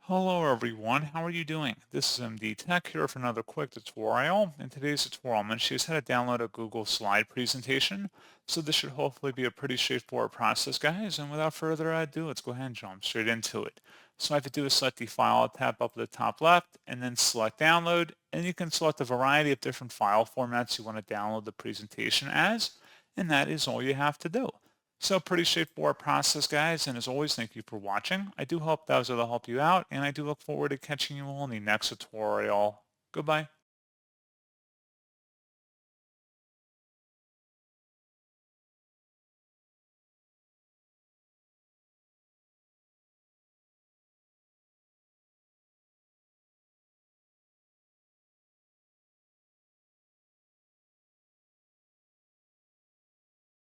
Hello everyone, how are you doing? This is MD Tech here for another quick tutorial. In today's tutorial, I'm going to show you how to download a Google slide presentation. So this should hopefully be a pretty straightforward process, guys. And without further ado, let's go ahead and jump straight into it. So I have to do is select the file tab up at the top left and then select download. And you can select a variety of different file formats you want to download the presentation as. And that is all you have to do. So pretty straightforward process, guys. And as always, thank you for watching. I do hope that was able to help you out, and I do look forward to catching you all in the next tutorial. Goodbye.